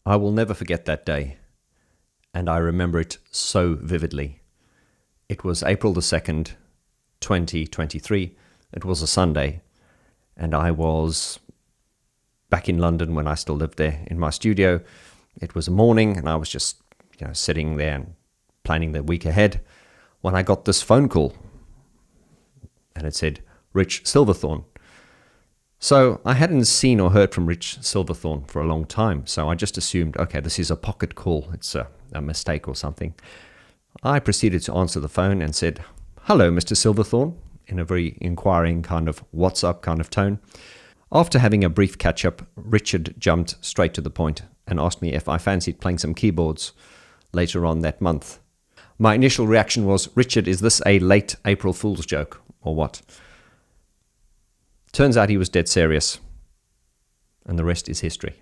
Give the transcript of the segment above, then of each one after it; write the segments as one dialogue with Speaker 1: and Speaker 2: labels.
Speaker 1: I will never forget that day, and I remember it so vividly. It was April the 2nd, 2023. It was a Sunday, and I was back in London when I still lived there in my studio. It was a morning, and I was just sitting there and planning the week ahead when I got this phone call, and it said, Rich Silverthorn. So I hadn't seen or heard from Rich Silverthorn for a long time, so I just assumed, okay, this is a pocket call. It's a mistake or something. I proceeded to answer the phone and said, hello, Mr. Silverthorn, in a very inquiring kind of what's up kind of tone. After having a brief catch-up, Richard jumped straight to the point and asked me if I fancied playing some keyboards later on that month. My initial reaction was, Richard, is this a late April Fool's joke or what? Turns out he was dead serious, and the rest is history.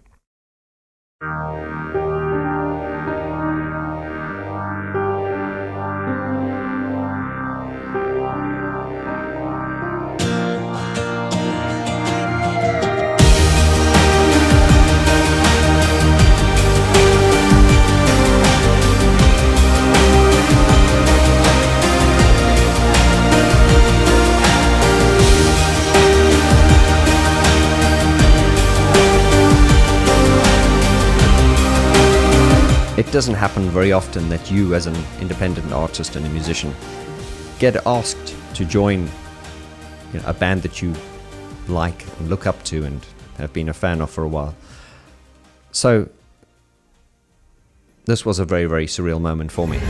Speaker 1: It doesn't happen very often that you, as an independent artist and a musician, get asked to join a band that you like and look up to and have been a fan of for a while. So this was a very, very surreal moment for me.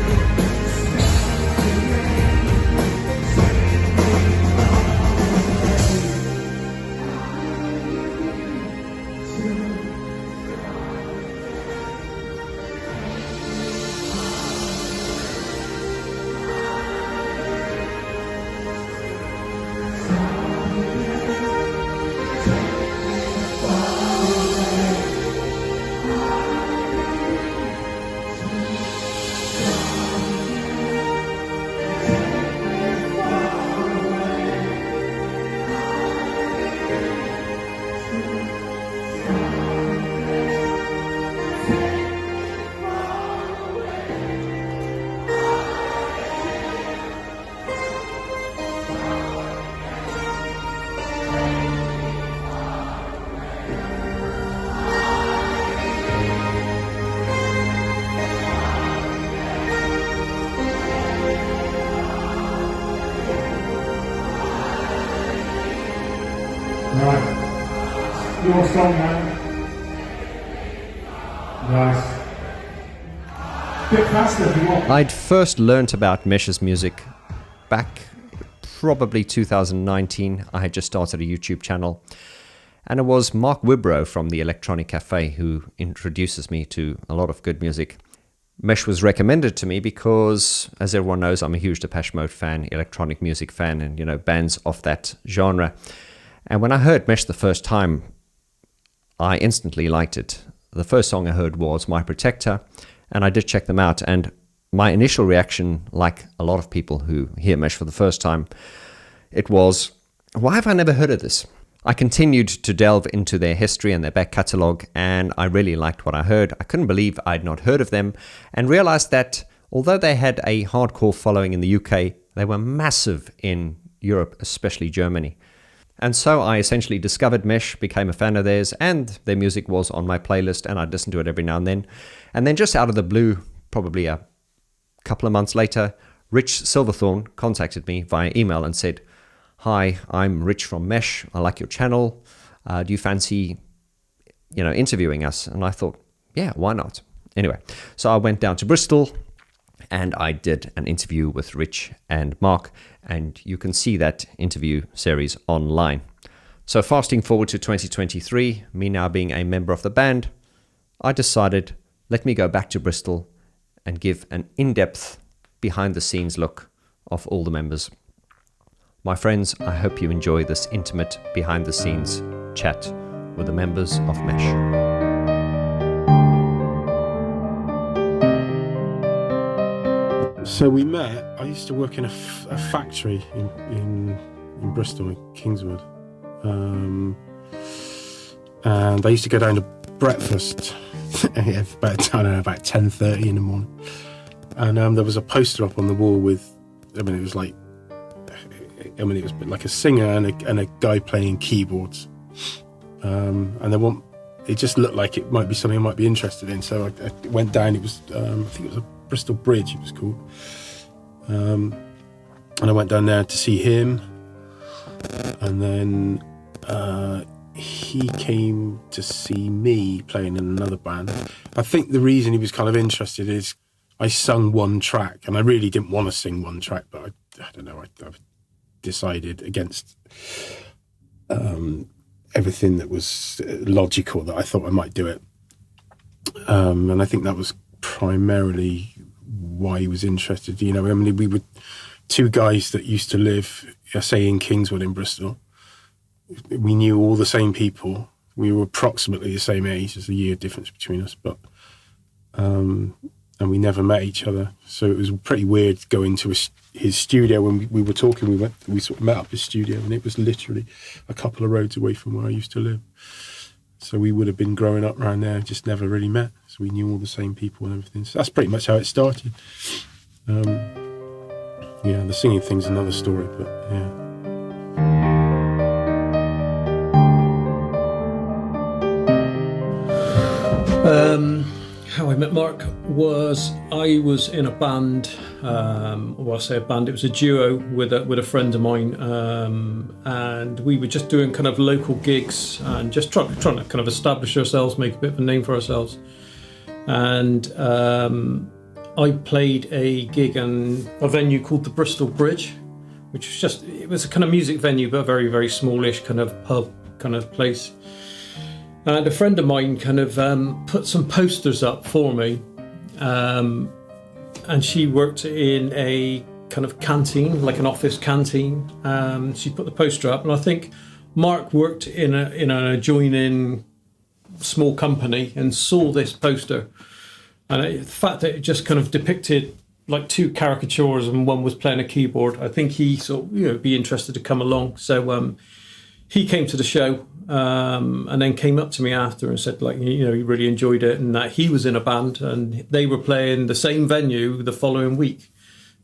Speaker 2: Right. Your song now. Nice. Bit faster if you want.
Speaker 1: I'd first learnt about Mesh's music back probably 2019. I had just started a YouTube channel, and it was Mark Wibrow from the Electronic Cafe who introduces me to a lot of good music. Mesh was recommended to me because, as everyone knows, I'm a huge Depeche Mode fan, electronic music fan, and bands of that genre. And when I heard Mesh the first time, I instantly liked it. The first song I heard was My Protector, and I did check them out. And my initial reaction, like a lot of people who hear Mesh for the first time, it was, why have I never heard of this? I continued to delve into their history and their back catalogue, and I really liked what I heard. I couldn't believe I'd not heard of them, and realized that although they had a hardcore following in the UK, they were massive in Europe, especially Germany. And so I essentially discovered Mesh, became a fan of theirs, and their music was on my playlist, and I'd listen to it every now and then. And then just out of the blue, probably a couple of months later, Rich Silverthorn contacted me via email and said, "Hi, I'm Rich from Mesh. I like your channel. Do you fancy, interviewing us?" And I thought, yeah, why not? Anyway, so I went down to Bristol and I did an interview with Rich and Mark, and you can see that interview series online. So fasting forward to 2023, me now being a member of the band, I decided, let me go back to Bristol and give an in-depth, behind-the-scenes look of all the members. My friends, I hope you enjoy this intimate behind-the-scenes chat with the members of Mesh.
Speaker 2: So we met. I used to work in a factory in Bristol, in Kingswood, and I used to go down to breakfast yeah, about, I don't know, about 10:30 in the morning. And there was a poster up on the wall with, it was like a singer and a guy playing keyboards. And it just looked like it might be something I might be interested in. So I went down. It was, I think it was a Bristol Bridge, it was called. And I went down there to see him. And then he came to see me playing in another band. I think the reason he was kind of interested is I sung one track, and I really didn't want to sing one track, but I don't know, I decided against everything that was logical that I thought I might do it. And I think that was primarily why he was interested. You know, I mean, we were two guys that used to live, say, in Kingswood in Bristol. We knew all the same people. We were approximately the same age. There's a year difference between us, but and we never met each other. So it was pretty weird going to his studio. When we were talking, we sort of met up his studio, and it was literally a couple of roads away from where I used to live. So we would have been growing up around there, just never really met. So we knew all the same people and everything. So that's pretty much how it started. Yeah, the singing thing's another story, but yeah.
Speaker 3: How I met Mark was I was in a band. Well, I say a band. It was a duo with a friend of mine, and we were just doing kind of local gigs and just trying to kind of establish ourselves, make a bit of a name for ourselves. And I played a gig in a venue called the Bristol Bridge, which was a kind of music venue, but a very, very smallish kind of pub kind of place. And a friend of mine kind of put some posters up for me, and she worked in a kind of canteen, like an office canteen. She put the poster up, and I think Mark worked in an adjoining small company and saw this poster. And the fact that it just kind of depicted like two caricatures and one was playing a keyboard, I think he thought, be interested to come along. So he came to the show. And then came up to me after and said, like, he really enjoyed it, and that he was in a band and they were playing the same venue the following week.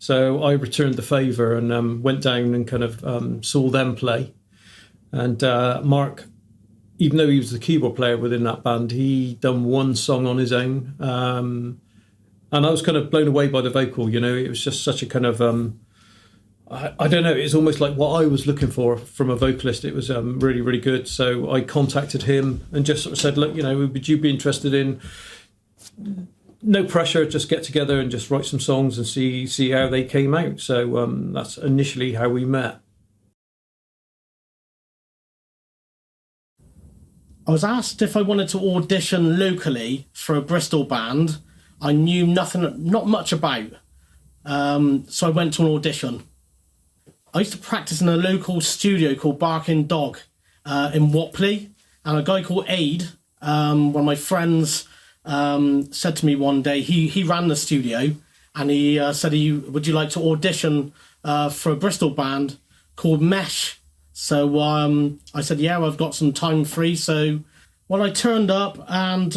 Speaker 3: So I returned the favour and went down and kind of saw them play. And Mark, even though he was the keyboard player within that band, he done one song on his own. And I was kind of blown away by the vocal. It was just such a kind of I don't know, it's almost like what I was looking for from a vocalist. It was really, really good. So I contacted him and just sort of said, look, would you be interested in, no pressure, just get together and just write some songs and see how they came out. So that's initially how we met.
Speaker 4: I was asked if I wanted to audition locally for a Bristol band I knew not much about. So I went to an audition. I used to practice in a local studio called Barking Dog in Wapley, and a guy called Aid, one of my friends, said to me one day, he ran the studio, and he said, would you like to audition for a Bristol band called Mesh? So I said, yeah, I've got some time free. So I turned up, and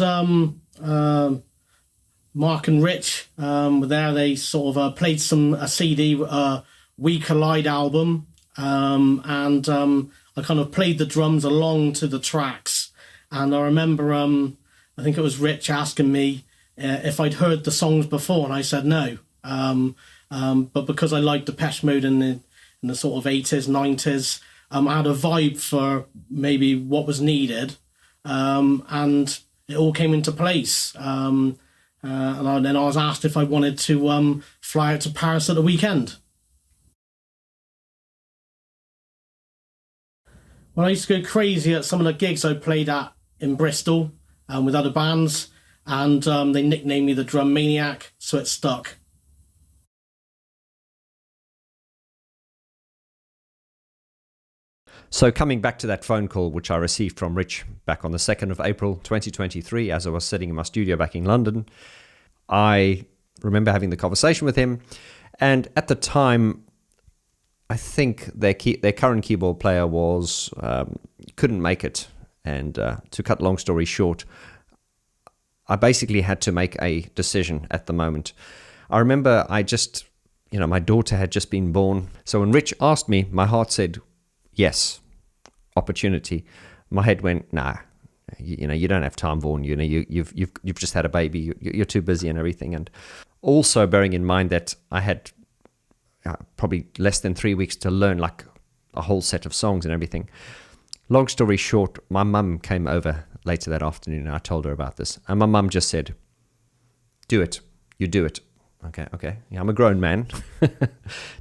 Speaker 4: Mark and Rich were there. They sort of played a CD, We Collide album, and I kind of played the drums along to the tracks. And I remember, I think it was Rich asking me if I'd heard the songs before, and I said no. But because I liked Depeche Mode in the sort of 80s, 90s, I had a vibe for maybe what was needed, and it all came into place. And then I was asked if I wanted to fly out to Paris at the weekend. Well, I used to go crazy at some of the gigs I played at in Bristol with other bands, and they nicknamed me the Drum Maniac, so it stuck.
Speaker 1: So coming back to that phone call, which I received from Rich back on the 2nd of April 2023, as I was sitting in my studio back in London, I remember having the conversation with him. And at the time, I think their current keyboard player couldn't make it. And to cut long story short, I basically had to make a decision at the moment. I remember my daughter had just been born. So when Rich asked me, my heart said, yes, opportunity. My head went, nah, you don't have time, Vaughn. You've just had a baby. You're too busy and everything. And also bearing in mind that I had probably less than 3 weeks to learn like a whole set of songs and everything. Long story short, my mum came over later that afternoon and I told her about this. And my mum just said, do it. You do it. Okay. Yeah, I'm a grown man.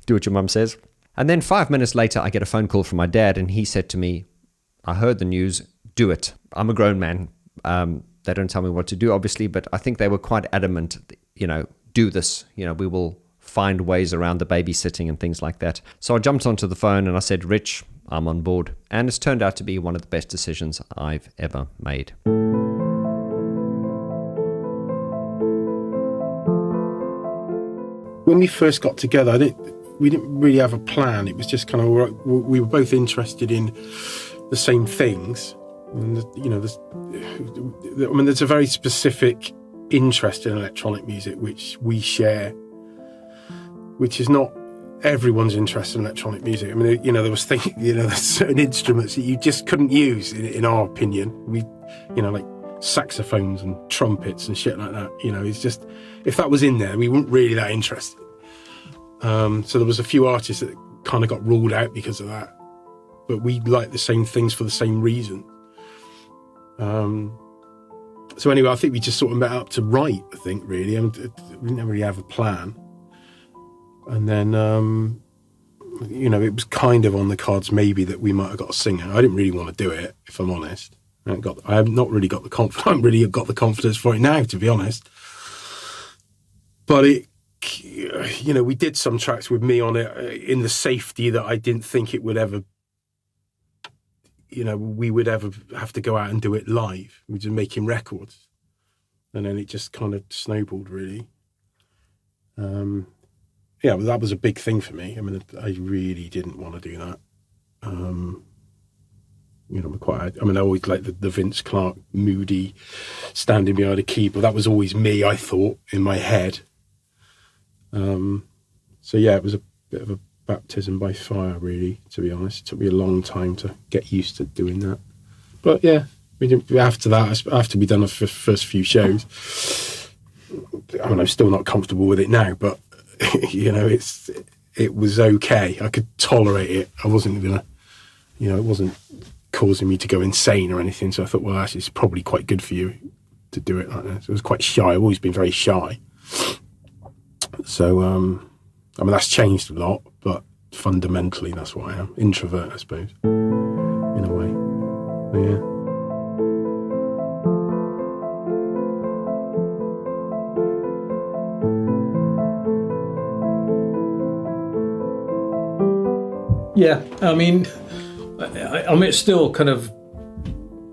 Speaker 1: Do what your mum says. And then 5 minutes later, I get a phone call from my dad and he said to me, I heard the news, do it. I'm a grown man. They don't tell me what to do, obviously, but I think they were quite adamant, do this. We will find ways around the babysitting and things like that. So I jumped onto the phone and I said, Rich, I'm on board. And it's turned out to be one of the best decisions I've ever made.
Speaker 2: When we first got together, we didn't really have a plan. It was just kind of, we were both interested in the same things. And, there's a very specific interest in electronic music which we share, which is not everyone's interest in electronic music. I mean, there was things, there's certain instruments that you just couldn't use, in our opinion. We, like saxophones and trumpets and shit like that. It's just, if that was in there, we weren't really that interested. So there was a few artists that kind of got ruled out because of that. But we like the same things for the same reason. So anyway, I think we just sort of met up to write, I think, really. We didn't really have a plan. And then, it was kind of on the cards maybe that we might have got a singer. I didn't really want to do it, if I'm honest. I have not really got the confidence. I haven't really got the confidence for it now, to be honest. But we did some tracks with me on it in the safety that I didn't think it would ever, we would ever have to go out and do it live. We were just making records. And then it just kind of snowballed, really. Well, that was a big thing for me. I mean, I really didn't want to do that. I always liked the Vince Clarke, moody, standing behind a keyboard. That was always me, I thought, in my head. It was a bit of a baptism by fire, really, to be honest. It took me a long time to get used to doing that. But yeah, after we'd done the first few shows, I'm still not comfortable with it now, but, it was okay. I could tolerate it. I wasn't gonna, it wasn't causing me to go insane or anything. So I thought, well, actually, it's probably quite good for you to do it like that. So I was quite shy. I've always been very shy. So, that's changed a lot, but fundamentally, that's what I am. Introvert, I suppose, in a way. But yeah.
Speaker 3: Yeah, it still kind of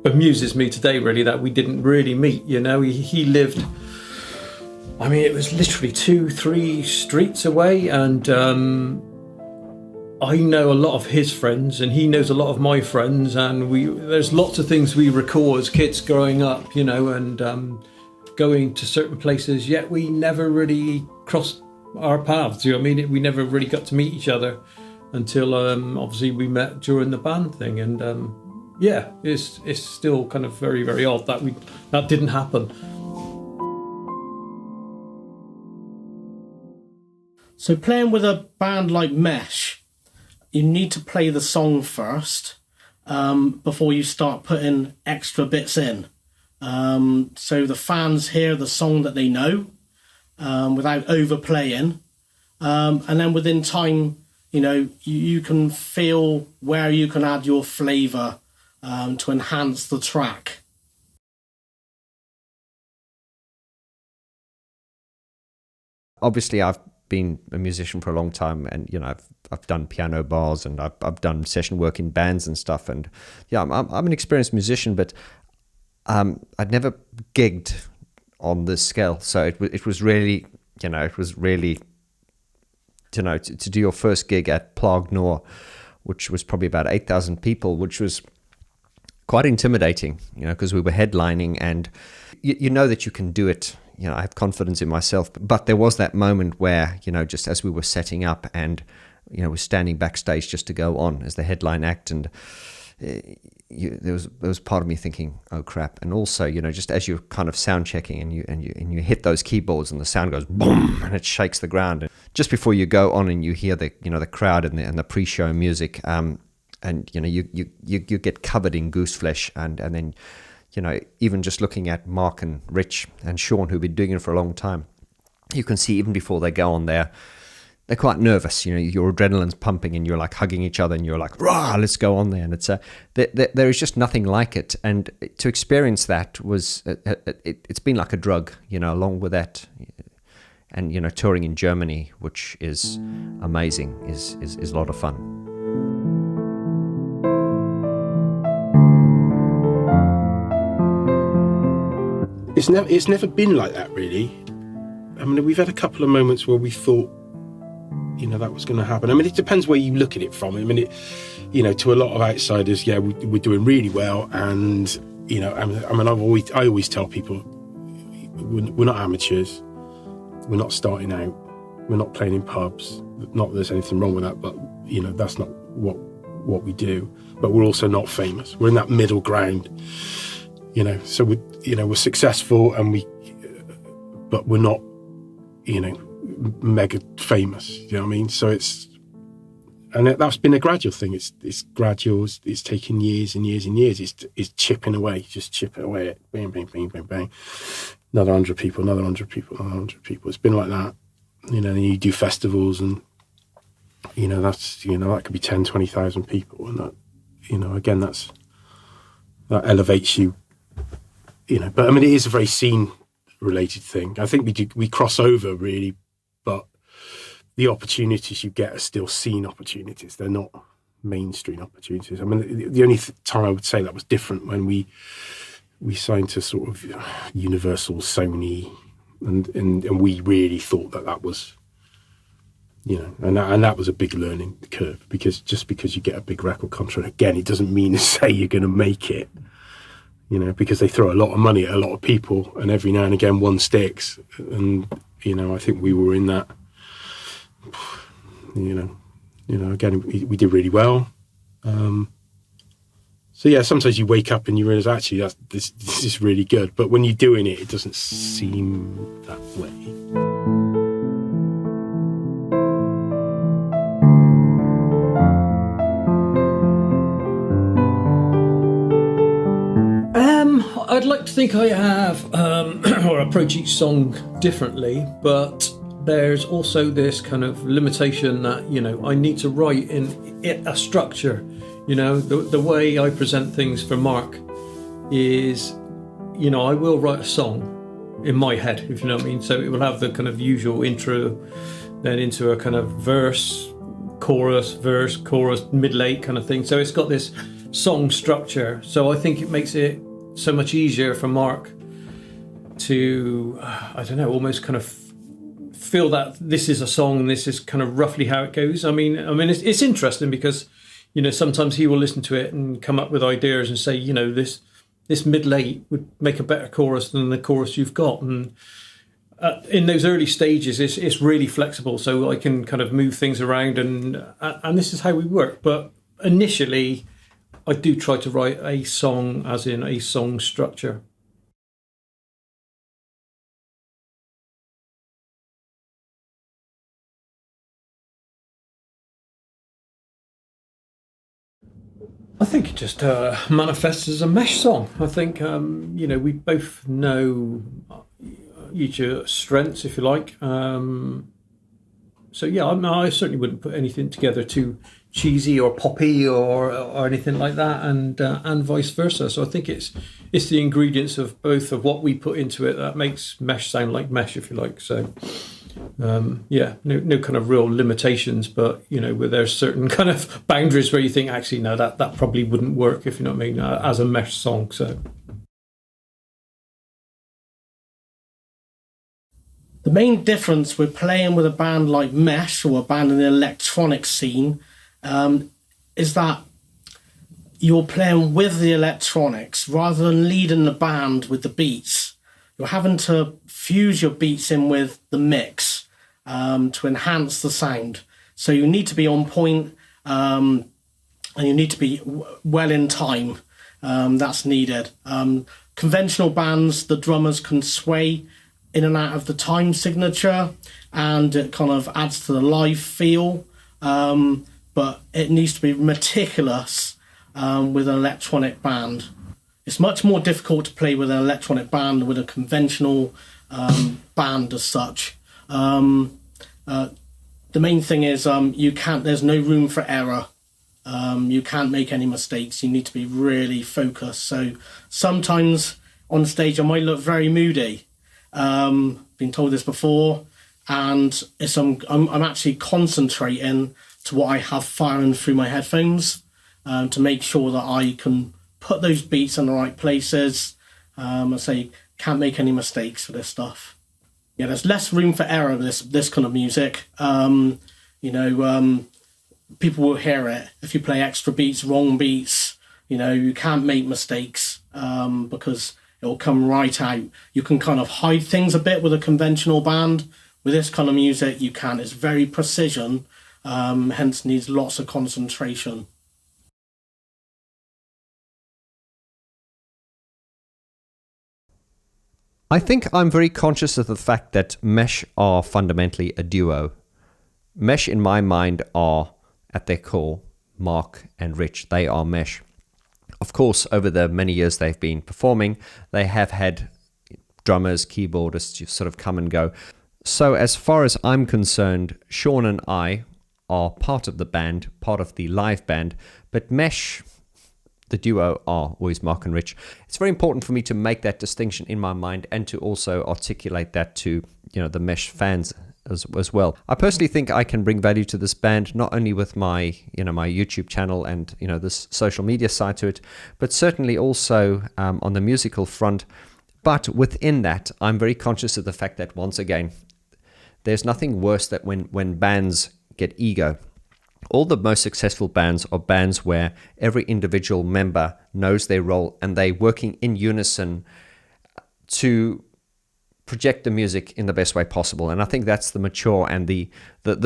Speaker 3: amuses me today, really, that we didn't really meet. He lived, it was literally 2-3 streets away, and I know a lot of his friends, and he knows a lot of my friends, and there's lots of things we recall as kids growing up, and going to certain places, yet we never really crossed our paths. We never really got to meet each other until obviously we met during the band thing, and it's still kind of very, very odd that didn't happen.
Speaker 4: So playing with a band like Mesh, you need to play the song first before you start putting extra bits in, so the fans hear the song that they know without overplaying, and then within time, you can feel where you can add your flavour to enhance the track.
Speaker 1: Obviously, I've been a musician for a long time, and I've done piano bars, and I've done session work in bands and stuff, and I'm an experienced musician, but I'd never gigged on this scale, so it was really to do your first gig at Plague Noir, which was probably about 8,000 people, which was quite intimidating, because we were headlining, and you know that you can do it. I have confidence in myself, but there was that moment where, just as we were setting up and, we're standing backstage just to go on as the headline act, and there was part of me thinking, oh crap. And also, just as you're kind of sound checking and you hit those keyboards and the sound goes boom and it shakes the ground, and just before you go on and you hear the the crowd and the pre-show music, and you get covered in goose flesh, and then even just looking at Mark and Rich and Sean, who've been doing it for a long time, you can see even before they go on there, they're quite nervous. Your adrenaline's pumping and you're like hugging each other and you're like, rah, let's go on there. And it's there is just nothing like it. And to experience that was, it's been like a drug, along with that. And, touring in Germany, which is amazing, is a lot of fun.
Speaker 2: It's never been like that, really. I mean, we've had a couple of moments where we thought, that was going to happen. I mean, it depends where you look at it from. I mean, to a lot of outsiders, yeah, we're doing really well. And, I always tell people, we're not amateurs. We're not starting out. We're not playing in pubs. Not that there's anything wrong with that, but, that's not what we do. But we're also not famous. We're in that middle ground, so we're successful, but we're not, mega famous, you know what I mean? So that's been a gradual thing. It's gradual. It's taken years and years and years. It's chipping away, just chipping away at bang, bang, bang, bang, bang. Another 100 people, another 100 people, another 100 people. It's been like that, and you do festivals and, that could be 10, 20,000 people. And that, again, that elevates you, but I mean, it is a very scene related thing. I think we cross over really, but the opportunities you get are still scene opportunities. They're not mainstream opportunities. I mean, the only time I would say that was different when we signed to sort of Universal, Sony, and we really thought that was, and that was a big learning curve, because just because you get a big record contract, again, it doesn't mean to say you're going to make it. Because they throw a lot of money at a lot of people, and every now and again one sticks. And, I think we were in that, again, we did really well. So yeah, sometimes you wake up and you realize, actually, this is really good. But when you're doing it, it doesn't seem that way.
Speaker 3: I'd like to think I have, or approach each song differently, but there's also this kind of limitation that, I need to write in a structure. The way I present things for Mark is, I will write a song in my head, if you know what I mean. So it will have the kind of usual intro, then into a kind of verse, chorus, middle eight kind of thing. So it's got this song structure. So I think it makes it so much easier for Mark to, almost kind of feel that this is a song and this is kind of roughly how it goes. I mean, it's interesting because, sometimes he will listen to it and come up with ideas and say, this middle eight would make a better chorus than the chorus you've got. And in those early stages, it's really flexible, so I can kind of move things around, and this is how we work. But initially, I do try to write a song as in a song structure. I think it just manifests as a mesh song. I think, we both know each other's strengths, if you like. So yeah, I certainly wouldn't put anything together too cheesy or poppy or anything like that, and vice versa. So I think it's the ingredients of both of what we put into it that makes mesh sound like mesh, if you like. So no kind of real limitations, but where there's certain kind of boundaries where you think, actually no, that probably wouldn't work, if you know what I mean, as a mesh song. So
Speaker 4: the main difference with playing with a band like Mesh or a band in the electronic scene is that you're playing with the electronics rather than leading the band with the beats. You're having to fuse your beats in with the mix to enhance the sound. So you need to be on point, and you need to be well in time. That's needed. Conventional bands, the drummers can sway in and out of the time signature, and it kind of adds to the live feel. But it needs to be meticulous with an electronic band. It's much more difficult to play with an electronic band than with a conventional band as such. The main thing is there's no room for error. You can't make any mistakes. You need to be really focused. So sometimes on stage I might look very moody. Been told this before, and I'm actually concentrating to what I have firing through my headphones to make sure that I can put those beats in the right places. I say can't make any mistakes for this stuff. Yeah, there's less room for error with this kind of music. People will hear it if you play extra beats, wrong beats. You can't make mistakes because it will come right out. You can kind of hide things a bit with a conventional band. With this kind of music, you can. It's very precision, hence needs lots of concentration.
Speaker 1: I think I'm very conscious of the fact that Mesh are fundamentally a duo. Mesh, in my mind, are at their core Mark and Rich. They are Mesh. Of course, over the many years they've been performing, they have had drummers, keyboardists sort of come and go. So as far as I'm concerned, Sean and I are part of the band, part of the live band, but Mesh, the duo, are always Mark and Rich. It's very important for me to make that distinction in my mind and to also articulate that to the Mesh fans as well. I personally think I can bring value to this band, not only with my my YouTube channel and this social media side to it, but certainly also on the musical front. But within that, I'm very conscious of the fact that, once again, there's nothing worse than when bands get ego. All the most successful bands are bands where every individual member knows their role and they're working in unison to project the music in the best way possible. And I think that's the mature and the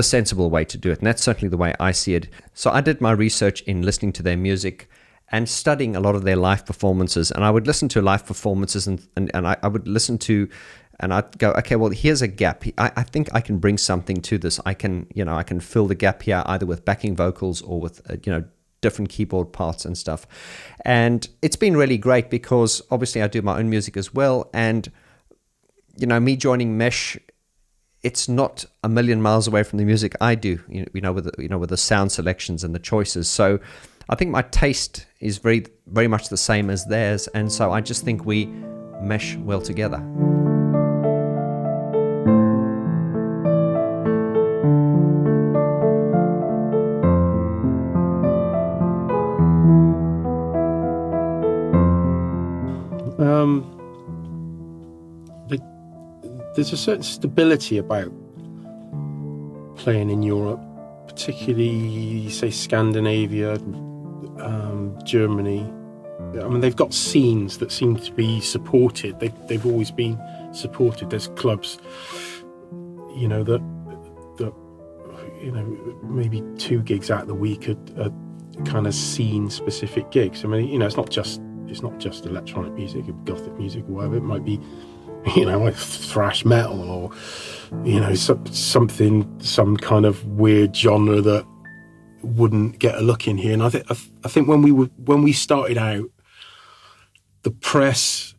Speaker 1: sensible way to do it. And that's certainly the way I see it. So I did my research in listening to their music and studying a lot of their live performances. And I would listen to live performances and I would listen to, and I'd go, okay, well, here's a gap. I think I can bring something to this. I can fill the gap here either with backing vocals or with, different keyboard parts and stuff. And it's been really great because obviously I do my own music as well. And, me joining Mesh, it's not a million miles away from the music I do, with the sound selections and the choices. So I think my taste is very, very much the same as theirs. And so I just think we mesh well together.
Speaker 2: There's a certain stability about playing in Europe, particularly, say, Scandinavia, Germany. I mean, they've got scenes that seem to be supported. They've always been supported. There's clubs, that maybe 2 gigs out of the week are kind of scene-specific gigs. I mean, it's not just electronic music, or gothic music, or whatever. It might be, like thrash metal or, some kind of weird genre that wouldn't get a look in here. And I think when we started out, the press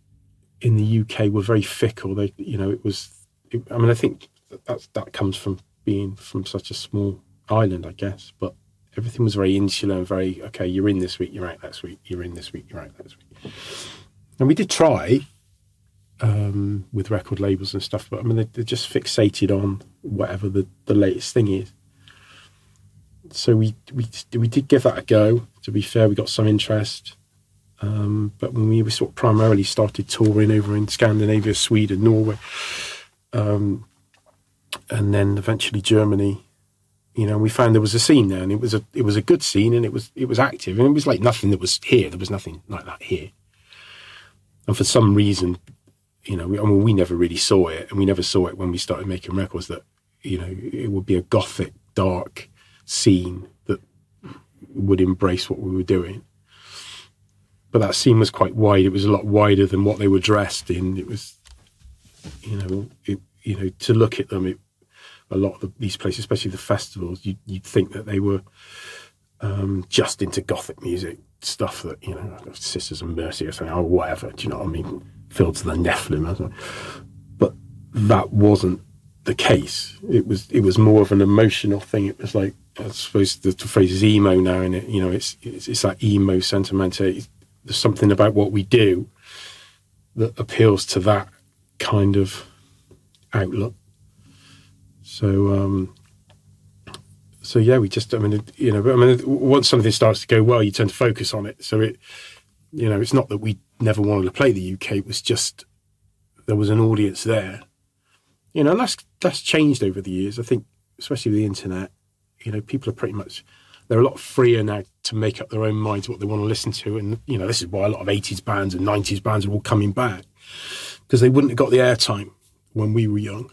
Speaker 2: in the UK were very fickle. I think that comes from being from such a small island, I guess. But everything was very insular and very, okay, you're in this week, you're out next week, you're in this week, you're out next week. And we did try with record labels and stuff, but I mean, they're just fixated on whatever the latest thing is. So we did give that a go. To be fair, we got some interest. But when we sort of primarily started touring over in Scandinavia, Sweden, Norway, and then eventually Germany, You know, we found there was a scene there, and it was a good scene, and it was active, and it was like nothing that was here. There was nothing like that here. And for some reason, you know, we never really saw it, and we never saw it when we started making records, that, you know, it would be a gothic, dark scene that would embrace what we were doing. But that scene was quite wide. It was a lot wider than what they were dressed in. It was, you know, to look at them, a lot of these places, especially the festivals, you'd think that they were just into gothic music, stuff that, you know, Sisters of Mercy or something, or whatever, do you know what I mean? Filled to the Nephilim or something. But that wasn't the case. It was more of an emotional thing. It was like, I suppose the phrase is emo now, and it, you know, it's that emo sentimental. There's something about what we do that appeals to that kind of outlook. So yeah, we just, once something starts to go well, you tend to focus on it. So it's not that we never wanted to play the UK. It was just, there was an audience there, you know, and that's changed over the years. I think, especially with the internet, you know, people are pretty much, they're a lot freer now to make up their own minds what they want to listen to. And, you know, this is why a lot of 80s bands and 90s bands are all coming back, because they wouldn't have got the airtime when we were young.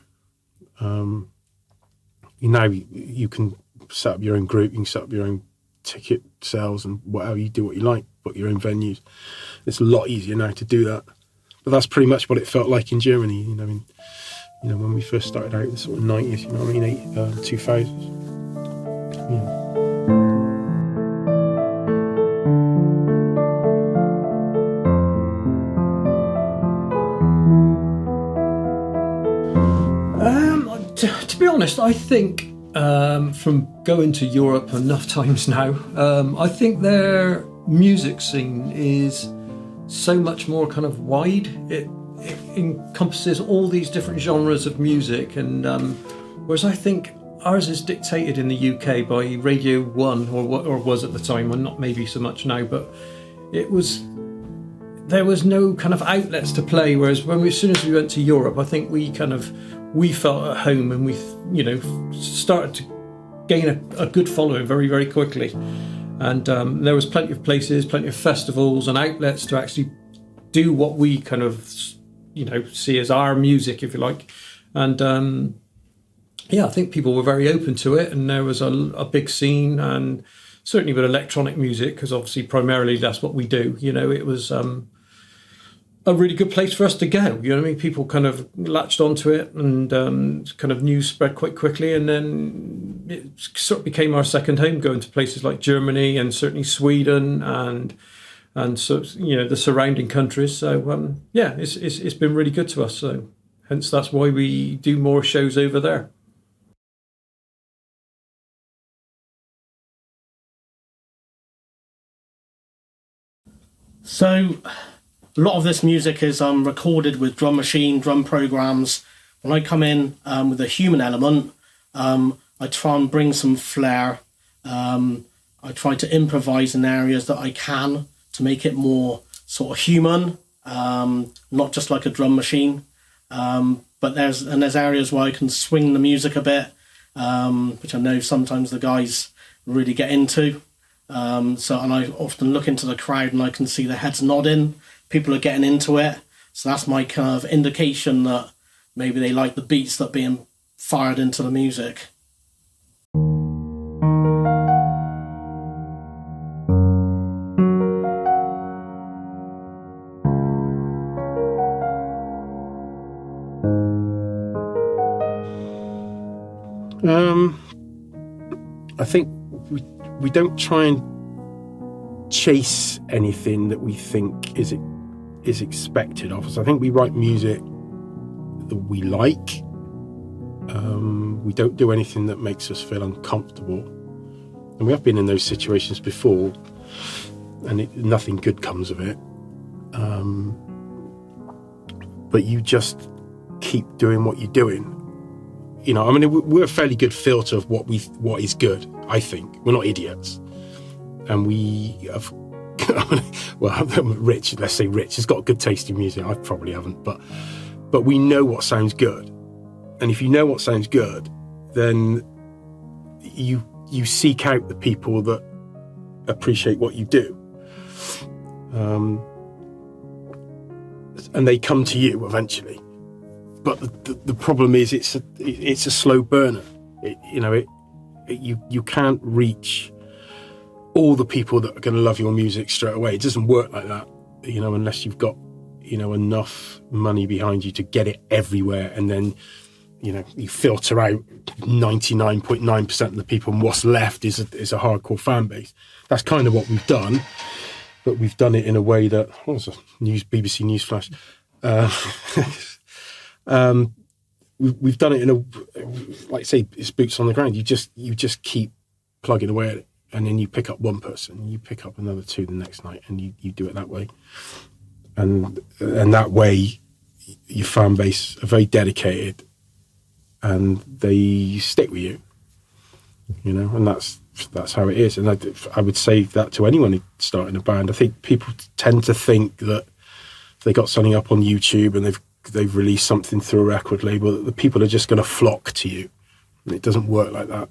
Speaker 2: Now you can set up your own group, you can set up your own ticket sales and whatever, you do what you like, book your own venues. It's a lot easier now to do that. But that's pretty much what it felt like in Germany, you know, when we first started out in the sort of 90s, you know what I mean, 2000s. Yeah.
Speaker 3: To be honest, I think from going to Europe enough times now, I think their music scene is so much more kind of wide. It encompasses all these different genres of music, and whereas I think ours is dictated in the UK by Radio 1, or was at the time, and not maybe so much now, but there was no kind of outlets to play, whereas as soon as we went to Europe, I think we felt at home, and we, you know, started to gain a good following very, very quickly. And there was plenty of places, plenty of festivals and outlets to actually do what we kind of, you know, see as our music, if you like. And yeah, I think people were very open to it, and there was a big scene, and certainly with electronic music, because obviously primarily that's what we do. You know, it was a really good place for us to go. You know what I mean? People kind of latched onto it, and kind of news spread quite quickly, and then it sort of became our second home, going to places like Germany and certainly Sweden and so, you know, the surrounding countries. So yeah, it's been really good to us. So hence that's why we do more shows over there.
Speaker 4: So a lot of this music is recorded with drum machine, drum programs. When I come in with a human element, I try and bring some flair. I try to improvise in areas that I can to make it more sort of human, not just like a drum machine. But there's areas where I can swing the music a bit, which I know sometimes the guys really get into. And I often look into the crowd and I can see the heads nodding. People are getting into it. So that's my kind of indication that maybe they like the beats that are being fired into the music.
Speaker 2: I think we don't try and chase anything that we think is expected of us. I think we write music that we like. We don't do anything that makes us feel uncomfortable. And we have been in those situations before, and nothing good comes of it. But you just keep doing what you're doing. You know, I mean, we're a fairly good filter of what is good, I think. We're not idiots. And we have, well, Rich, let's say Rich has got good taste in music. I probably haven't, but we know what sounds good. And if you know what sounds good, then you seek out the people that appreciate what you do, and they come to you eventually. But the problem is it's a slow burner. You can't reach all the people that are going to love your music straight away. It doesn't work like that, unless you've got enough money behind you to get it everywhere, and then you filter out 99.9% of the people, and what's left is a hardcore fan base. That's kind of what we've done, but we've done it in a way that BBC news flash. We've done it in a, like I say, it's boots on the ground. You just keep plugging away at it, and then you pick up one person, and you pick up another two the next night, and you do it that way, and that way your fan base are very dedicated, and they stick with you, and that's how it is. And I would say that to anyone who's starting a band. I think people tend to think that they got something up on YouTube and they've released something through a record label, that the people are just going to flock to you. And it doesn't work like that.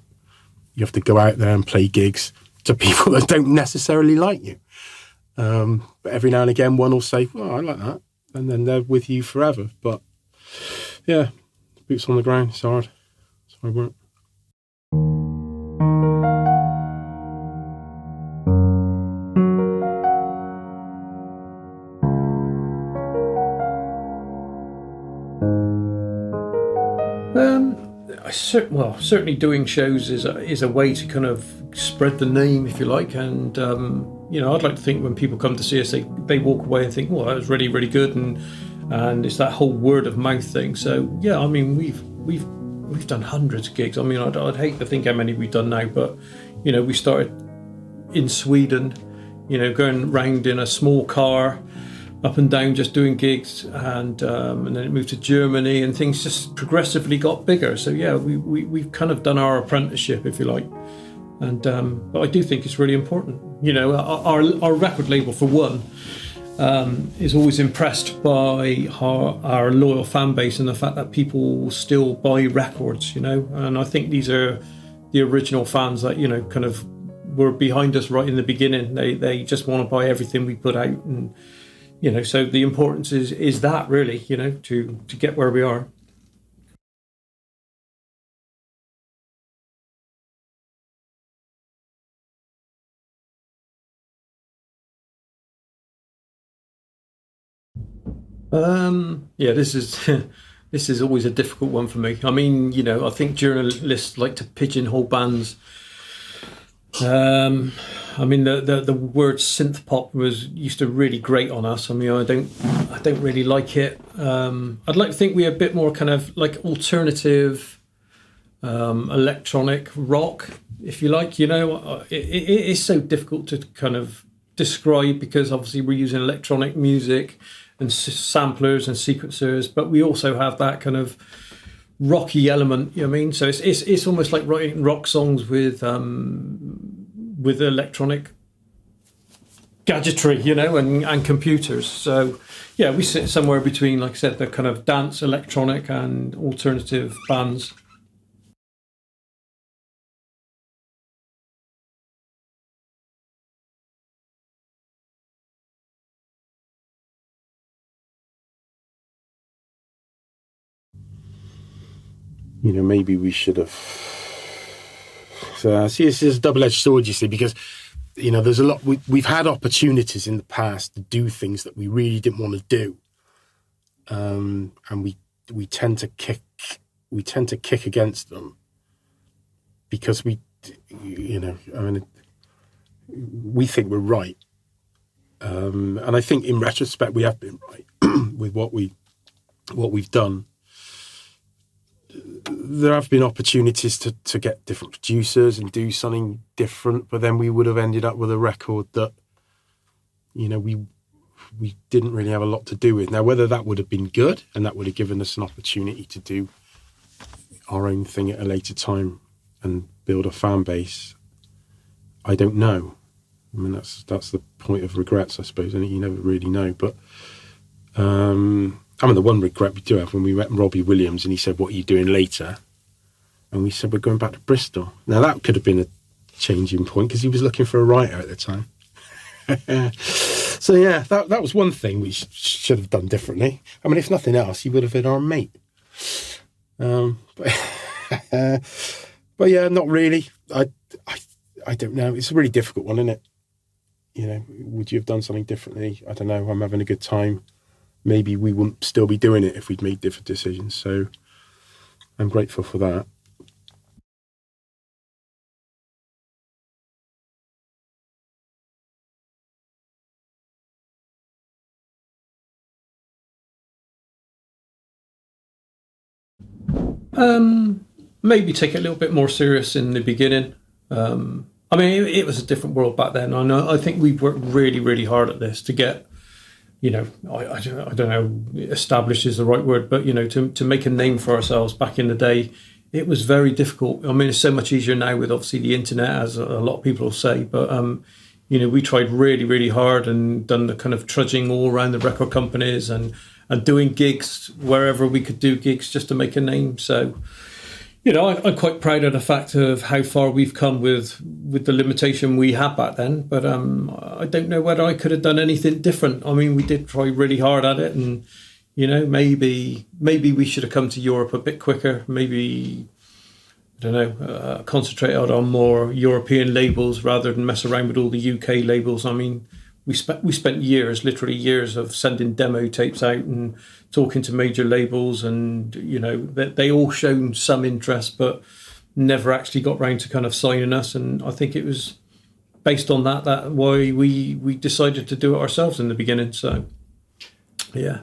Speaker 2: You have to go out there and play gigs to people that don't necessarily like you. But every now and again, one will say, well, I like that. And then they're with you forever. But yeah, boots on the ground, it's hard. It's hard work.
Speaker 3: Certainly doing shows is a way to kind of spread the name, if you like, and I'd like to think when people come to see us, they walk away and think, well, that was really, really good, and it's that whole word of mouth thing. So yeah, I mean, we've done hundreds of gigs. I mean, I'd hate to think how many we've done now, but we started in Sweden, going round in a small car up and down, just doing gigs, and then it moved to Germany, and things just progressively got bigger. So yeah, we've kind of done our apprenticeship, if you like, and but I do think it's really important. Our record label, for one, is always impressed by our loyal fan base and the fact that people still buy records, and I think these are the original fans that kind of were behind us right in the beginning. They just want to buy everything we put out, and so the importance is that really, to get where we are. This is always a difficult one for me. I mean, I think journalists like to pigeonhole bands. I mean, the word synth pop used to really grate on us. I mean, I don't really like it. I'd like to think we're a bit more kind of like alternative, electronic rock, if you like. It is so difficult to kind of describe, because obviously we're using electronic music and samplers and sequencers, but we also have that kind of rocky element. You know what I mean? So it's almost like writing rock songs with electronic gadgetry, and computers. So yeah, we sit somewhere between, like I said, the kind of dance, electronic, and alternative bands.
Speaker 2: Maybe we should have. So see, this is a double-edged sword, you see, because there's a lot. We've had opportunities in the past to do things that we really didn't want to do, and we tend to kick against them because we think we're right, and I think in retrospect we have been right with what we've done. There have been opportunities to get different producers and do something different, but then we would have ended up with a record that, we didn't really have a lot to do with. Now, whether that would have been good and that would have given us an opportunity to do our own thing at a later time and build a fan base, I don't know. I mean, that's the point of regrets, I suppose, and you never really know. But the one regret we do have, when we met Robbie Williams and he said, "What are you doing later?" and we said we're going back to Bristol. Now that could have been a changing point because he was looking for a writer at the time. So yeah, that was one thing we should have done differently. I mean, if nothing else, he would have been our mate. But yeah, not really. I don't know. It's a really difficult one, isn't it? You know, would you have done something differently? I don't know. I'm having a good time. Maybe we wouldn't still be doing it if we'd made different decisions. So I'm grateful for that.
Speaker 3: Maybe take it a little bit more serious in the beginning. I mean, it was a different world back then. I think we worked really, really hard at this to get, you know, I don't know, established is the right word, but, you know, to make a name for ourselves back in the day, it was very difficult. I mean, it's so much easier now with obviously the internet, as a lot of people will say, but, you know, we tried really, really hard and done the kind of trudging all around the record companies and doing gigs wherever we could do gigs just to make a name. So, you know, I'm quite proud of the fact of how far we've come with the limitation we had back then. But I don't know whether I could have done anything different. I mean, we did try really hard at it, and you know, maybe we should have come to Europe a bit quicker. Maybe, I don't know, concentrate on more European labels rather than mess around with all the UK labels. I mean, we spent years, literally years, of sending demo tapes out and talking to major labels, and you know, they all shown some interest, but never actually got round to kind of signing us. And I think it was based on that why we decided to do it ourselves in the beginning. So, yeah.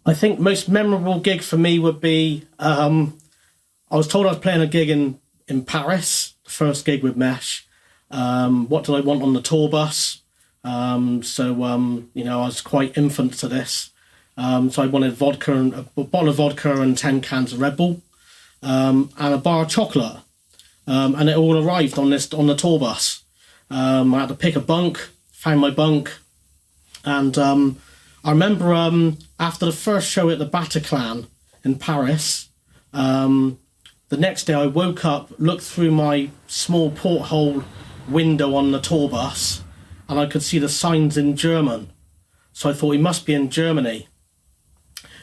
Speaker 4: I think most memorable gig for me would be, I was told I was playing a gig in Paris, first gig with Mesh. What did I want on the tour bus? So you know, I was quite infant to this. So I wanted a bottle of vodka and 10 cans of Red Bull, and a bar of chocolate. And it all arrived on the tour bus. I had to pick a bunk, found my bunk, and I remember after the first show at the Bataclan in Paris, the next day I woke up, looked through my small porthole window on the tour bus, and I could see the signs in German. So I thought we must be in Germany.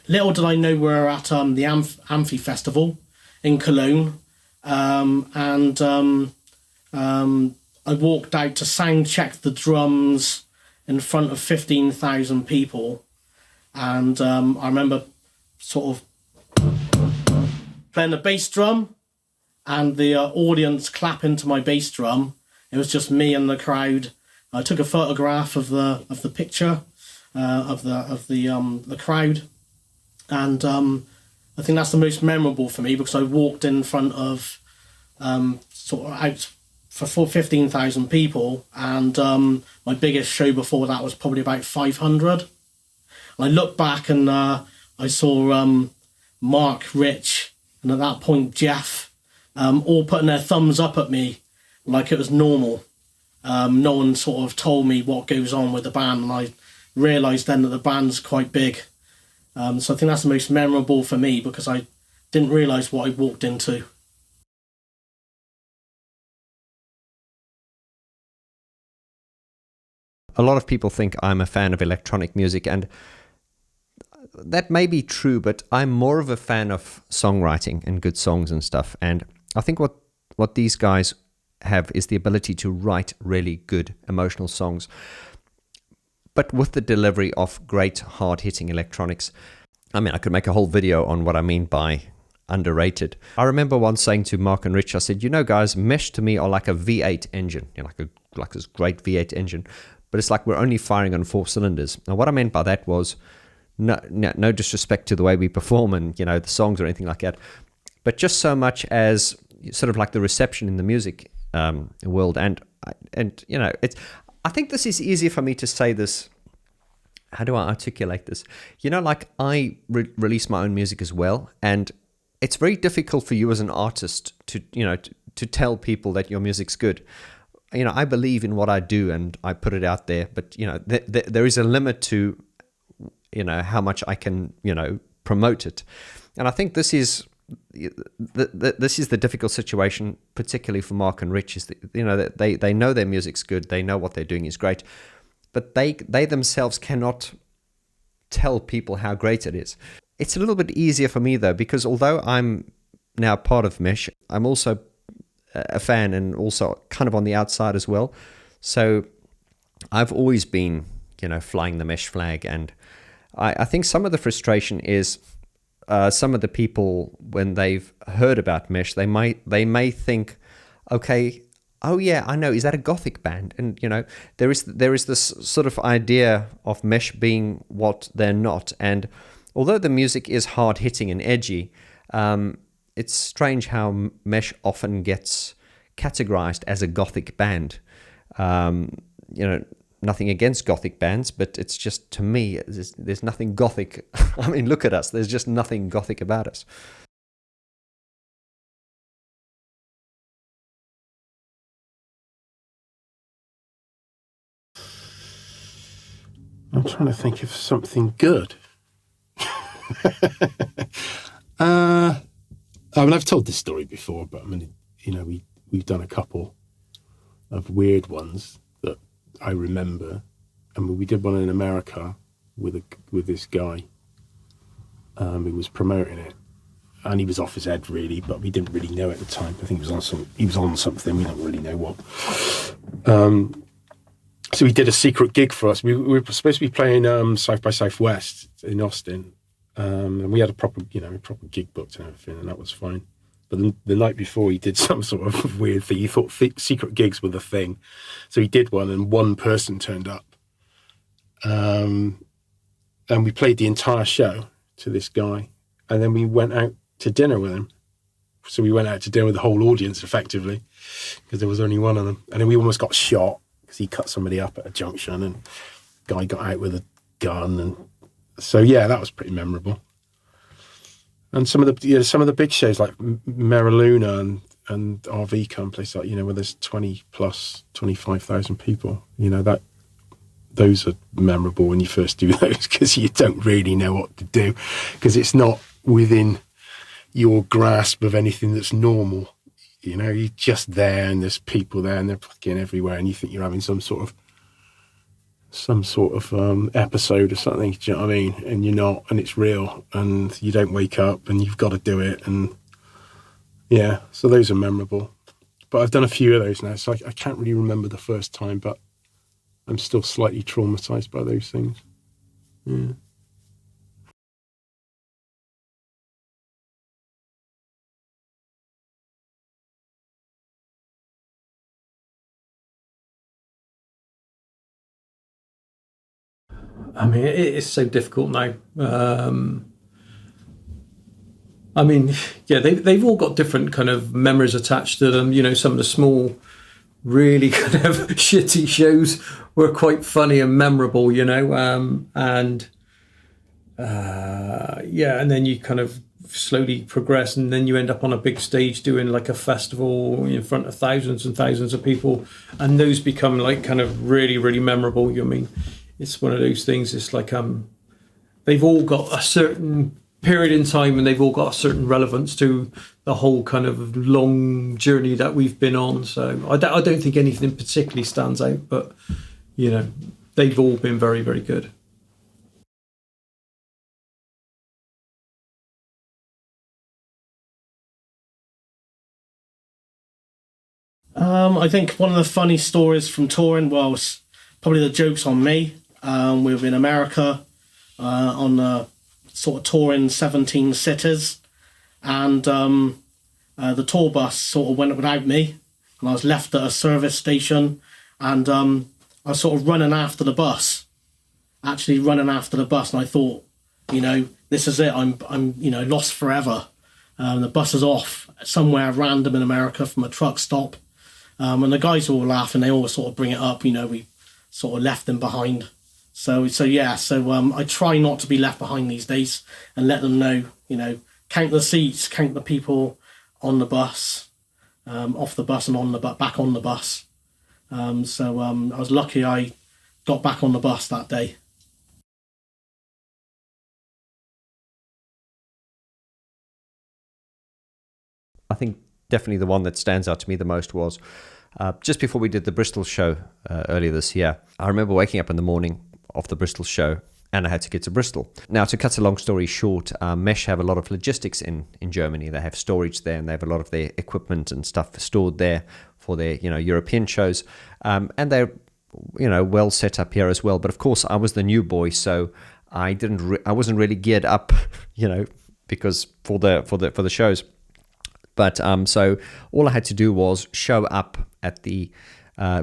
Speaker 4: Little did I know we were at the Amphi Festival in Cologne, and I walked out to sound check the drums in front of 15,000 people, and I remember sort of playing the bass drum and the audience clapping to my bass drum. It was just me and the crowd. I took a photograph of the picture of the crowd, and I think that's the most memorable for me, because I walked in front of sort of out for 15,000 people, and my biggest show before that was probably about 500. And I looked back and I saw Mark, Rich, and at that point Jeff, all putting their thumbs up at me like it was normal. No one sort of told me what goes on with the band, and I realised then that the band's quite big. So I think that's the most memorable for me, because I didn't realise what I walked into.
Speaker 1: A lot of people think I'm a fan of electronic music, and that may be true, but I'm more of a fan of songwriting and good songs and stuff. And I think what these guys have is the ability to write really good emotional songs, but with the delivery of great hard-hitting electronics. I mean, I could make a whole video on what I mean by underrated. I remember once saying to Mark and Rich, I said, you know, guys, Mesh to me are like a V8 engine, you know, like this great V8 engine, but it's like we're only firing on 4 cylinders. Now, what I meant by that was no disrespect to the way we perform and, you know, the songs or anything like that, but just so much as sort of like the reception in the music world. And you know, I think this is easier for me to say this. How do I articulate this? You know, like I release my own music as well, and it's very difficult for you as an artist to, you know, to tell people that your music's good. I believe in what I do and I put it out there, but there is a limit to how much I can promote it. And I think this is the difficult situation, particularly for Mark and Rich, is that they know their music's good, they know what they're doing is great, but they themselves cannot tell people how great it is. It's a little bit easier for me though, because although I'm now part of Mesh, I'm also a fan and also kind of on the outside as well. So I've always been, flying the Mesh flag. And I think some of the frustration is some of the people, when they've heard about Mesh, they may think, okay, oh yeah, I know, is that a Gothic band? And there is this sort of idea of Mesh being what they're not. And although the music is hard hitting and edgy, it's strange how Mesh often gets categorized as a Gothic band. Nothing against Gothic bands, but it's just, to me, there's nothing Gothic. I mean, look at us. There's just nothing Gothic about us.
Speaker 2: I'm trying to think of something good. I mean, I've told this story before, but I mean, we've done a couple of weird ones that I remember. I mean, we did one in America with this guy who was promoting it, and he was off his head really, but we didn't really know at the time. I think he was on something. We don't really know what. So he did a secret gig for us. We were supposed to be playing South by Southwest in Austin. And we had a proper gig booked and everything, and that was fine. But the night before, he did some sort of weird thing. He thought secret gigs were the thing. So he did one, and one person turned up. And we played the entire show to this guy. And then we went out to dinner with him. So we went out to dinner with the whole audience, effectively, because there was only one of them. And then we almost got shot, because he cut somebody up at a junction, and the guy got out with a gun. And so, yeah, that was pretty memorable. And some of the big shows like Mariluna and RV Camp, place like, where there's 25,000 people, those are memorable when you first do those, because you don't really know what to do, because it's not within your grasp of anything that's normal. You're just there, and there's people there, and they're fucking everywhere, and you think you're having some sort of episode or something, do you know what I mean? And you're not, and it's real, and you don't wake up, and you've got to do it, and yeah, so those are memorable. But I've done a few of those now, so I can't really remember the first time, but I'm still slightly traumatized by those things. Yeah.
Speaker 3: I mean, it is so difficult now. I mean, yeah, they've all got different kind of memories attached to them. Some of the small, really kind of shitty shows were quite funny and memorable, and then you kind of slowly progress, and then you end up on a big stage doing like a festival in front of thousands and thousands of people, and those become like kind of really, really memorable. It's one of those things. It's like they've all got a certain period in time, and they've all got a certain relevance to the whole kind of long journey that we've been on. So I don't think anything particularly stands out, but they've all been very, very good.
Speaker 4: I think one of the funny stories from touring was probably the joke's on me. We were in America on a sort of tour in 17 cities, and the tour bus sort of went without me, and I was left at a service station, and I was sort of running after the bus, and I thought, this is it, I'm lost forever. The bus is off somewhere random in America from a truck stop, and the guys were all laughing. They always sort of bring it up, we sort of left them behind. So I try not to be left behind these days, and let them know, count the seats, count the people on the bus, off the bus and back on the bus. So I was lucky I got back on the bus that day.
Speaker 1: I think definitely the one that stands out to me the most was just before we did the Bristol show earlier this year. I remember waking up in the morning of the Bristol show and I had to get to Bristol. Now, to cut a long story short, Mesh have a lot of logistics in Germany. They have storage there and they have a lot of their equipment and stuff stored there for their European shows. And they're well set up here as well. But of course, I was the new boy, so I wasn't really geared up, because for the shows. But so all I had to do was show up at the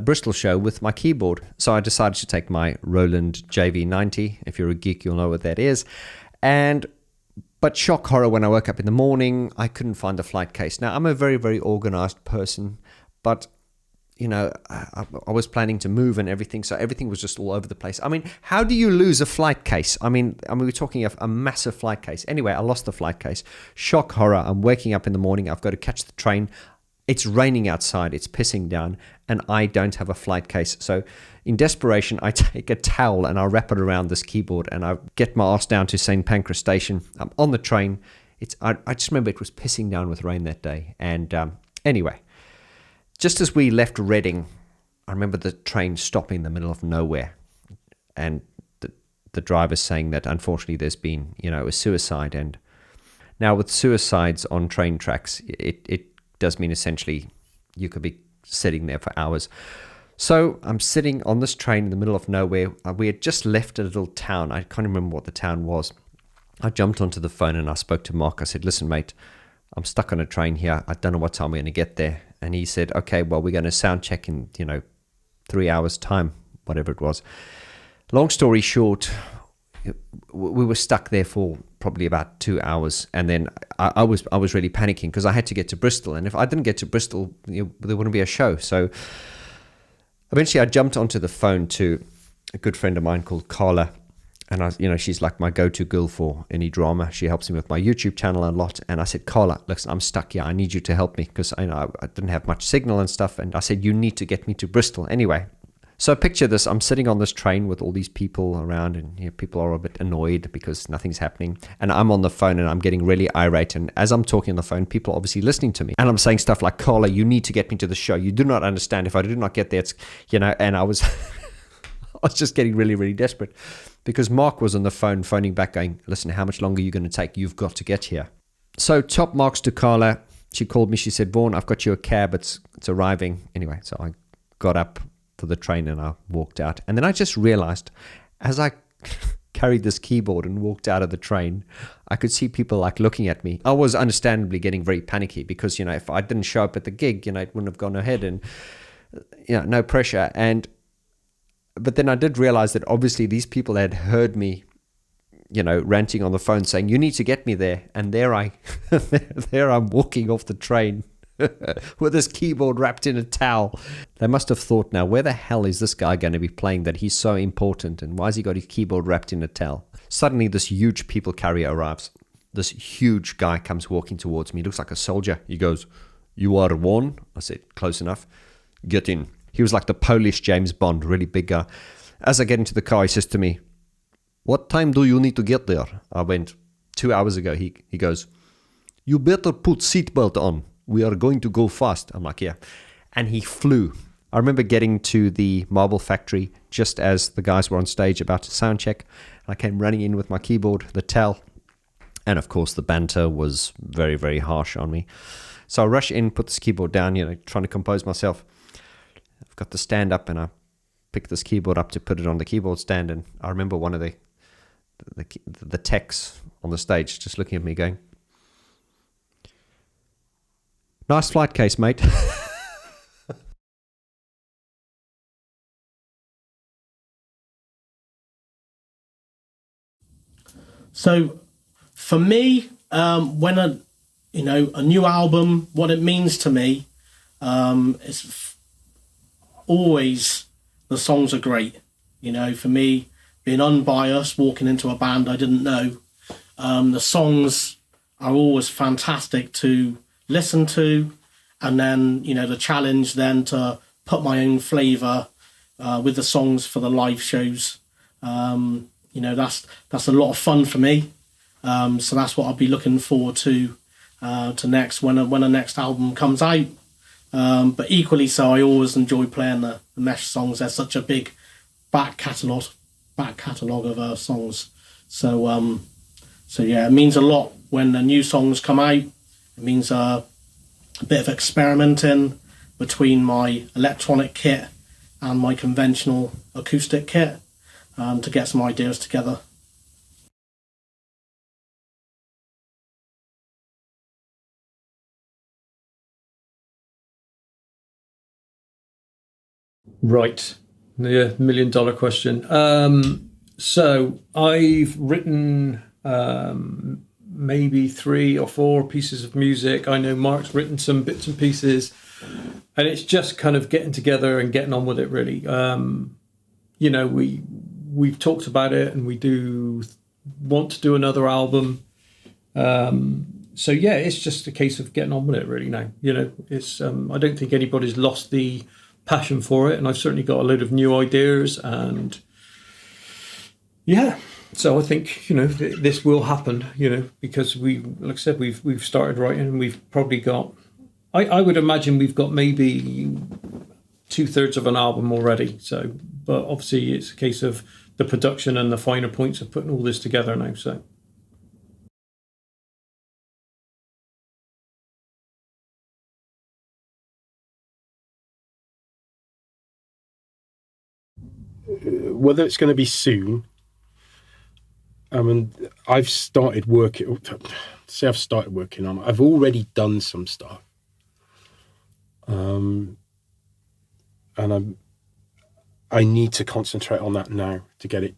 Speaker 1: Bristol show with my keyboard. So I decided to take my Roland JV90. If you're a geek, you'll know what that is. But shock horror, when I woke up in the morning, I couldn't find the flight case. Now, I'm a very, very organized person, but I was planning to move and everything, so everything was just all over the place. I mean, how do you lose a flight case? I mean, we're talking of a massive flight case. Anyway, I lost the flight case. Shock horror. I'm waking up in the morning. I've got to catch the train. It's raining outside. It's pissing down, and I don't have a flight case. So in desperation, I take a towel and I wrap it around this keyboard, and I get my ass down to St. Pancras station. I'm on the train. I just remember it was pissing down with rain that day. And anyway, just as we left Reading, I remember the train stopping in the middle of nowhere, and the driver saying that unfortunately there's been, a suicide. And now with suicides on train tracks, it does mean essentially you could be sitting there for hours. So I'm sitting on this train in the middle of nowhere. We had just left a little town. I can't remember what the town was. I jumped onto the phone and I spoke to Mark. I said, "Listen, mate, I'm stuck on a train here. I don't know what time we're going to get there." And he said, "Okay, well, we're going to sound check in, 3 hours time," whatever it was. Long story short, we were stuck there for probably about 2 hours. And then I was really panicking because I had to get to Bristol. And if I didn't get to Bristol, there wouldn't be a show. So eventually I jumped onto the phone to a good friend of mine called Carla. And she's like my go-to girl for any drama. She helps me with my YouTube channel a lot. And I said, "Carla, listen, I'm stuck here. I need you to help me," because I didn't have much signal and stuff. And I said, "You need to get me to Bristol." Anyway, so picture this. I'm sitting on this train with all these people around, and people are a bit annoyed because nothing's happening. And I'm on the phone and I'm getting really irate. And as I'm talking on the phone, people are obviously listening to me. And I'm saying stuff like, "Carla, you need to get me to the show. You do not understand. If I do not get there, it's, and I was... I was just getting really, really desperate because Mark was on the phone phoning back going, "Listen, how much longer are you going to take? You've got to get here." So top marks to Carla. She called me. She said, "Vaughn, I've got you a cab. It's arriving." Anyway, so I got up for the train and I walked out. And then I just realized as I carried this keyboard and walked out of the train, I could see people like looking at me. I was understandably getting very panicky because, if I didn't show up at the gig, it wouldn't have gone ahead, and, no pressure. But then I did realize that obviously these people had heard me, ranting on the phone saying, "You need to get me there." And there I'm walking off the train with this keyboard wrapped in a towel. They must have thought, now, where the hell is this guy going to be playing that he's so important? And why has he got his keyboard wrapped in a towel? Suddenly this huge people carrier arrives. This huge guy comes walking towards me. He looks like a soldier. He goes, "You are Vaughn?" I said, "Close enough. Get in." He was like the Polish James Bond, really big guy. As I get into the car, he says to me, "What time do you need to get there?" I went, 2 hours ago. He goes, "You better put seatbelt on. We are going to go fast." I'm like, "Yeah." And he flew. I remember getting to the Marble Factory just as the guys were on stage about to sound check. I came running in with my keyboard, the towel. And of course, the banter was very, very harsh on me. So I rush in, put this keyboard down, trying to compose myself. I've got the stand up and I pick this keyboard up to put it on the keyboard stand. And I remember one of the techs on the stage just looking at me going, "Nice flight case, mate."
Speaker 4: So for me, when a new album, what it means to me is always the songs are great. For me, being unbiased, walking into a band I didn't know, the songs are always fantastic to listen to, and then the challenge then to put my own flavour with the songs for the live shows. That's a lot of fun for me. So that's what I'll be looking forward to next when a next album comes out. But equally so, I always enjoy playing the Mesh songs. They're such a big back catalogue of songs. So yeah, it means a lot when the new songs come out. It means a bit of experimenting between my electronic kit and my conventional acoustic kit to get some ideas together.
Speaker 3: Right. Yeah, $1 million question. So I've written maybe 3 or 4 pieces of music. I know Mark's written some bits and pieces, and it's just kind of getting together and getting on with it, really. We've talked about it, and we do want to do another album. So yeah, it's just a case of getting on with it, really. Now, it's I don't think anybody's lost the passion for it, and I've certainly got a load of new ideas, and yeah, so I think this will happen, because like I said, we've started writing, and we've probably got, I would imagine we've got maybe 2/3 of an album already. So, but obviously it's a case of the production and the finer points of putting all this together now. So.
Speaker 2: Whether it's going to be soon, I've started working on it. I've already done some stuff. And I need to concentrate on that now to get it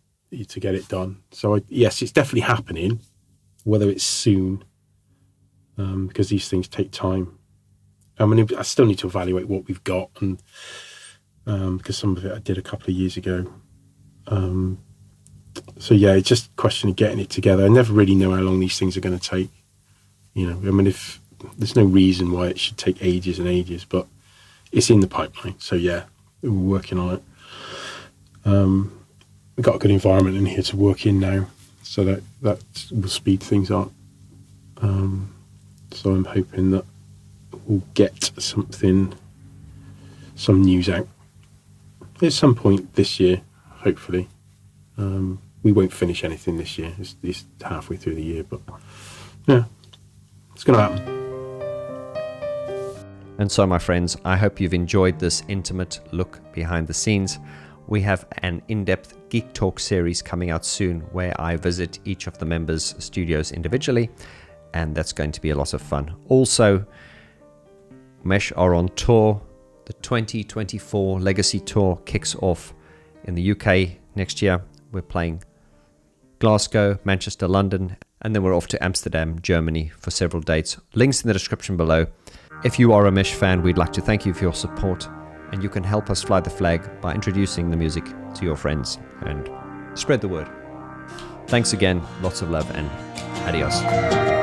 Speaker 2: done. So yes, it's definitely happening, whether it's soon, because these things take time. I still need to evaluate what we've got, and because some of it I did a couple of years ago. So yeah, it's just a question of getting it together. I never really know how long these things are going to take. If there's no reason why it should take ages and ages, but it's in the pipeline. So yeah, we're working on it. We've got a good environment in here to work in now, so that will speed things up. So I'm hoping that we'll get some news out at some point this year, hopefully. We won't finish anything this year. It's halfway through the year, but yeah, it's going to happen.
Speaker 1: And so, my friends, I hope you've enjoyed this intimate look behind the scenes. We have an in-depth Geek Talk series coming out soon where I visit each of the members' studios individually, and that's going to be a lot of fun. Also, Mesh are on tour. The 2024 Legacy Tour kicks off in the UK next year. We're playing Glasgow, Manchester, London, and then we're off to Amsterdam, Germany for several dates. Links in the description below. If you are a Mesh fan, we'd like to thank you for your support, and you can help us fly the flag by introducing the music to your friends and spread the word. Thanks again, lots of love, and adios.